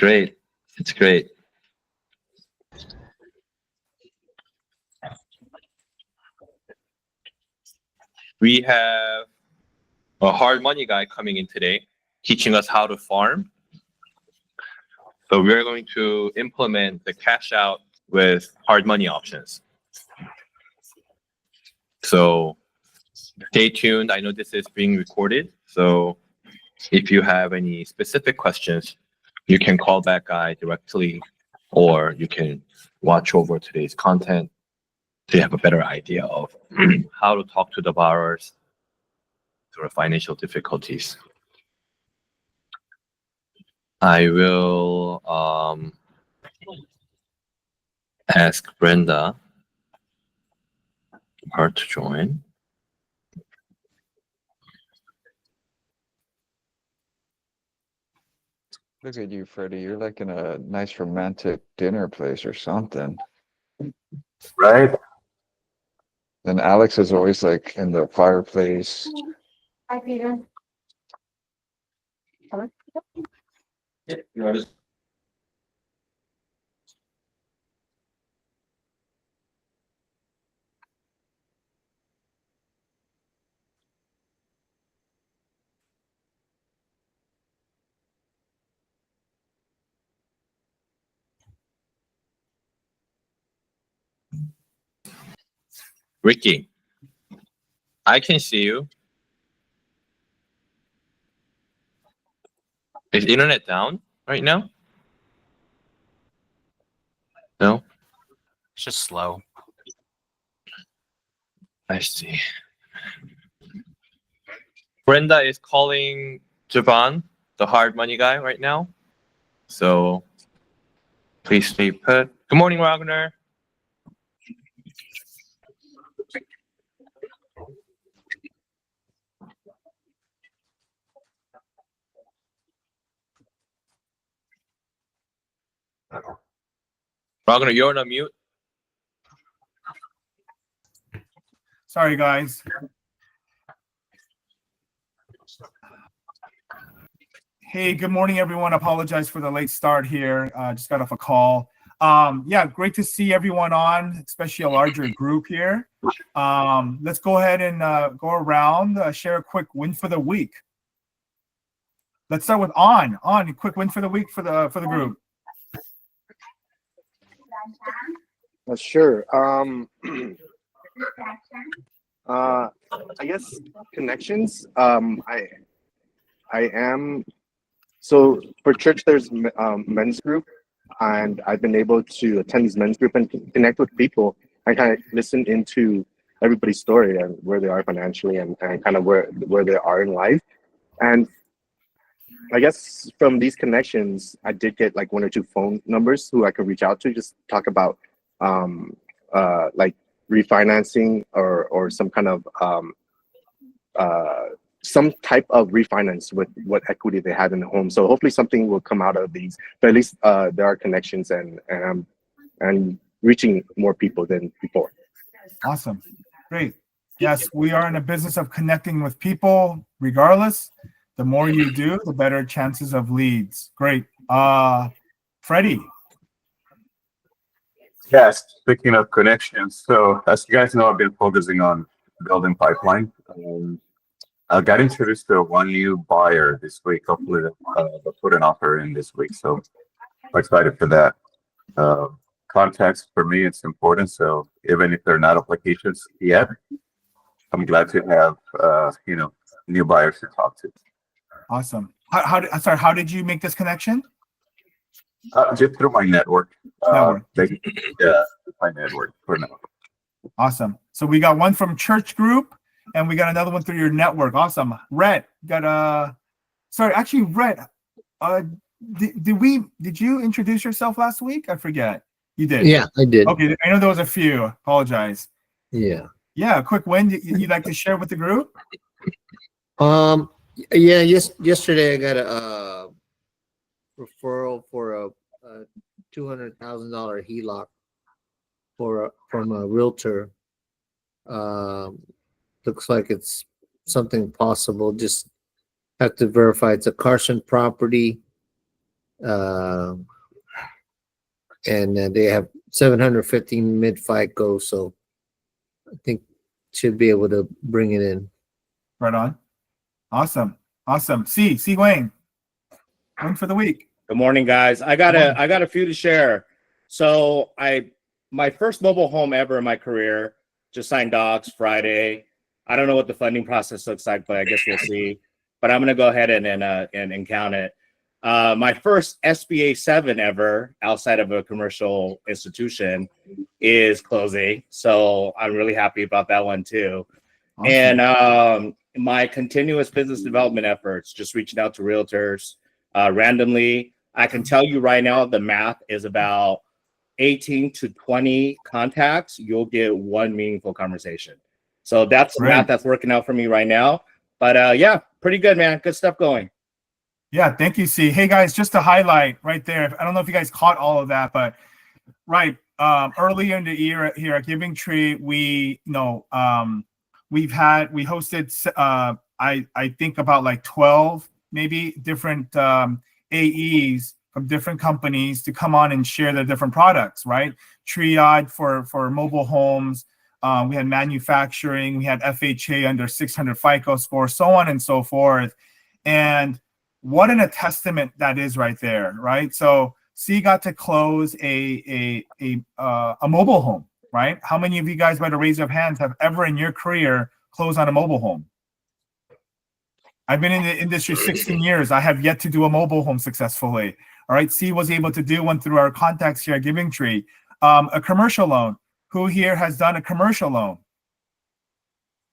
Great. It's great. We have a hard money guy coming in today, teaching us how to farm. So we're going to implement the cash out with hard money options. So stay tuned. I know this is being recorded. So if you have any specific questions, you can call that guy directly, or you can watch over today's content to have a better idea of how to talk to the borrowers through financial difficulties. I will ask Brenda her to join. Look at you, Freddie. You're like in a nice romantic dinner place or something. Right? And Alex is always like in the fireplace. Hi, Peter. Yeah, you want to Ricky, I can see you. Is internet down right now? No? It's just slow. I see. Brenda is calling Javon, the hard money guy, right now. So please stay put. Good morning, Wagner. Wagner, you're on mute. Sorry, guys. Hey, good morning, everyone. Apologize for the late start here. Just got off a call. Yeah, great to see everyone on, especially a larger group here. Let's go ahead and go around, share a quick win for the week. Let's start with On. A quick win for the week for the group. Sure. I guess connections. I am so for church. There's men's group, and I've been able to attend this men's group and connect with people. I kind of listen into everybody's story and where they are financially, and kind of where they are in life. And I guess from these connections, I did get like 1 or 2 phone numbers who I could reach out to, just talk about like refinancing or some kind of some type of refinance with what equity they had in the home. So hopefully something will come out of these, but at least there are connections and reaching more people than before. Awesome. Great. Yes, we are in a business of connecting with people regardless. The more you do, the better chances of leads. Great. Freddie. Yes, speaking of connections, so as you guys know, I've been focusing on building pipeline. I got introduced to one new buyer this week. Hopefully, they'll put an offer in this week. So I'm excited for that. Contacts for me, it's important. So even if they're not applications yet, I'm glad to have new buyers to talk to. Awesome. How did you make this connection? Just through my network. Network. My network for now. Awesome. So we got one from church group, and we got another one through your network. Awesome. Rhett got Rhett. Did you introduce yourself last week? I forget. You did. Yeah, I did. Okay, I know there was a few. Apologize. Yeah. Yeah, a quick win you'd like to share with the group? Yeah. Yesterday I got a referral for a $200,000 HELOC from a realtor. Looks like it's something possible. Just have to verify it's a Carson property. uh, and they have 715 mid FICO, so I think should be able to bring it in. Right on. Awesome. C Wayne. Win for the week. Good morning, guys. I got a few to share. So my first mobile home ever in my career, just signed docs Friday. I don't know what the funding process looks like, but I guess we'll see. But I'm gonna go ahead and count it. My first SBA 7 ever outside of a commercial institution is closing. So I'm really happy about that one too. Awesome. And my continuous business development efforts, just reaching out to realtors randomly. I can tell you right now, the math is about 18 to 20 contacts. You'll get one meaningful conversation. So that's the math that's working out for me right now. But yeah, pretty good, man. Good stuff going. Yeah, thank you, C. Hey guys, just to highlight right there, I don't know if you guys caught all of that, but earlier in the year here at Giving Tree, we hosted I think about like 12 maybe different AEs from different companies to come on and share their different products, right? Triad for mobile homes. We had manufacturing, we had FHA under 600 FICO score, so on and so forth. And what a testament that is right there, right? So C got to close a mobile home, right? How many of you guys, by the raise of hands, have ever in your career closed on a mobile home? I've been in the industry 16 years. I have yet to do a mobile home successfully. All right, C was able to do one through our contacts here at Giving Tree. A commercial loan. Who here has done a commercial loan?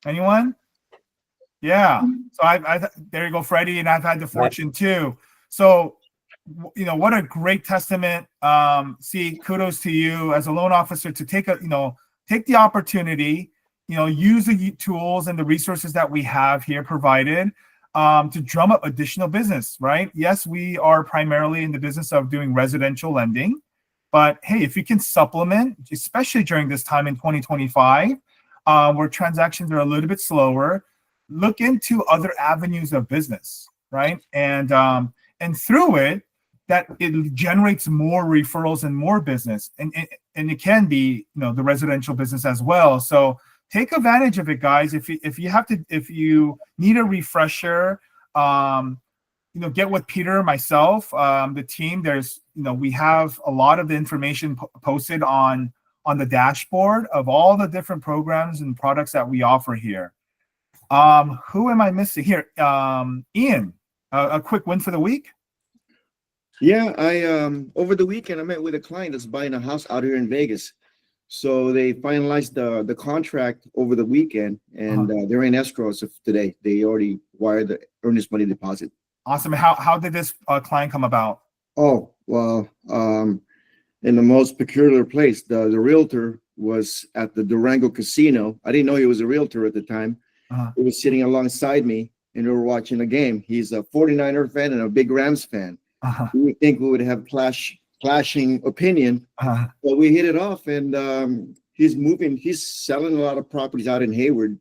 Anyone? Yeah. So I there you go, Freddie, and I've had the fortune too. So, what a great testament. C, kudos to you as a loan officer to take the opportunity, use the tools and the resources that we have here provided to drum up additional business, right? Yes, we are primarily in the business of doing residential lending, but hey, if you can supplement, especially during this time in 2025, where transactions are a little bit slower, look into other avenues of business, right? And through it, that it generates more referrals and more business, and it can be the residential business as well. So take advantage of it, guys. If you need a refresher, get with Peter, myself, the team. There's we have a lot of the information posted on the dashboard of all the different programs and products that we offer here. Who am I missing here? Ian, a quick win for the week. Yeah, I over the weekend I met with a client that's buying a house out here in Vegas. So they finalized the contract over the weekend, and they're in escrow as of today. They already wired the earnest money deposit. Awesome. How did this client come about? Oh, well, in the most peculiar place, the realtor was at the Durango Casino. I didn't know he was a realtor at the time. He was sitting alongside me, and we were watching a game. He's a 49er fan and a big Rams fan. We would think we would have clashing opinion, but we hit it off, and he's selling a lot of properties out in Hayward,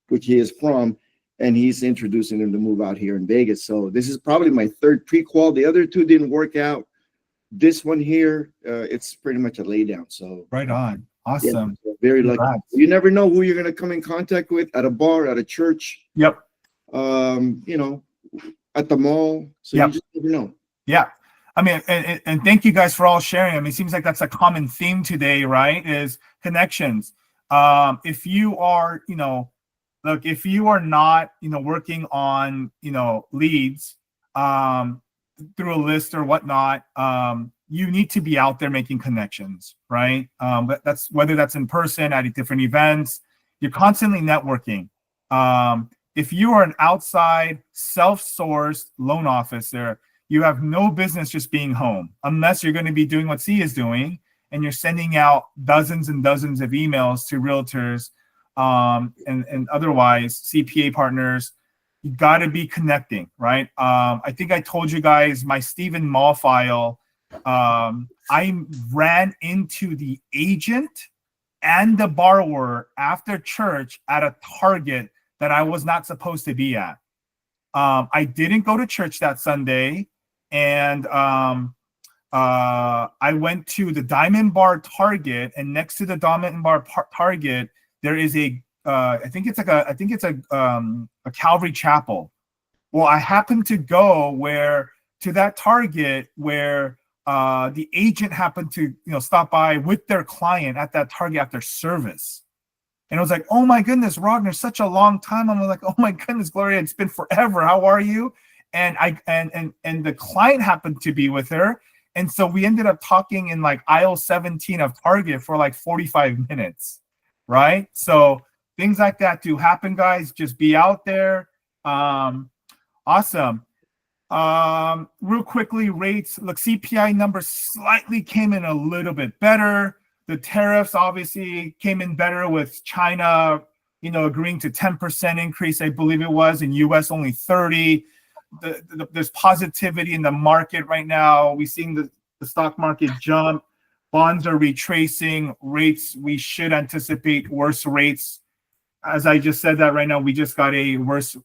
which he is from, and he's introducing them to move out here in Vegas. So this is probably my third pre-qual. The other two didn't work out. This one here, it's pretty much a laydown. So right on. Awesome. Yeah, very lucky. You never know who you're going to come in contact with at a bar, at a church. Yep. At the mall. So you just never know. Yeah. I mean, and thank you guys for all sharing. I mean, it seems like that's a common theme today, right? Is connections. If you are, if you are not, working on, leads through a list or whatnot, you need to be out there making connections, right? But that's whether that's in person at different events. You're constantly networking. If you are an outside self-sourced loan officer, you have no business just being home unless you're going to be doing what C is doing, and you're sending out dozens and dozens of emails to realtors and otherwise CPA partners. You got to be connecting, right? I think I told you guys my Stephen Mall file. I ran into the agent and the borrower after church at a Target that I was not supposed to be at. I didn't go to church that Sunday, and I went to the Diamond Bar Target, and next to the Diamond Bar Target, there is a I think it's a Calvary Chapel. Well, I happened to go to that Target where the agent happened to stop by with their client at that Target after service. And I was like, oh my goodness, Ragnar, such a long time. I'm like, oh my goodness, Gloria, it's been forever. How are you? And the client happened to be with her. And so we ended up talking in like aisle 17 of Target for like 45 minutes, right? So things like that do happen, guys. Just be out there. Awesome. Real quickly, rates. Look, CPI numbers slightly came in a little bit better. The tariffs obviously came in better with China, agreeing to 10% increase, I believe it was, in US only 30. There's positivity in the market right now. We're seeing the stock market jump. Bonds are retracing. Rates, we should anticipate worse rates. As I just said that right now, we just got a worse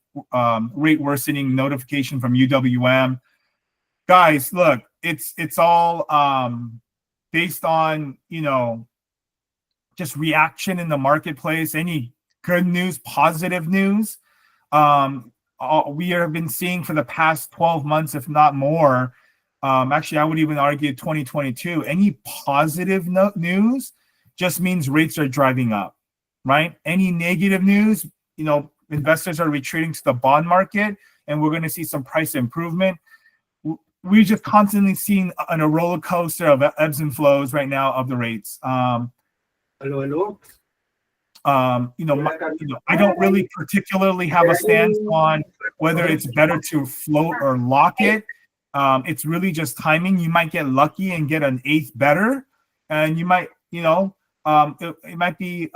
rate worsening notification from UWM. Guys, look, it's all based on just reaction in the marketplace. Any good news, positive news, we have been seeing for the past 12 months, if not more. Actually, I would even argue 2022. Any positive news just means rates are driving up, right? Any negative news, investors are retreating to the bond market, and we're going to see some price improvement. We're just constantly seeing a roller coaster of ebbs and flows right now of the rates. I don't really particularly have a stance on whether it's better to float or lock it. It's really just timing. You might get lucky and get an eighth better, and you might, it might be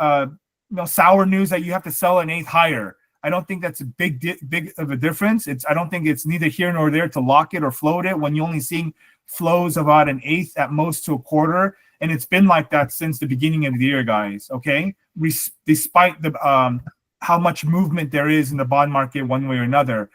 sour news that you have to sell an eighth higher. I don't think that's a big of a difference. I don't think it's neither here nor there to lock it or float it when you're only seeing flows about an eighth at most to a quarter, and it's been like that since the beginning of the year, guys. Okay, despite the how much movement there is in the bond market one way or another.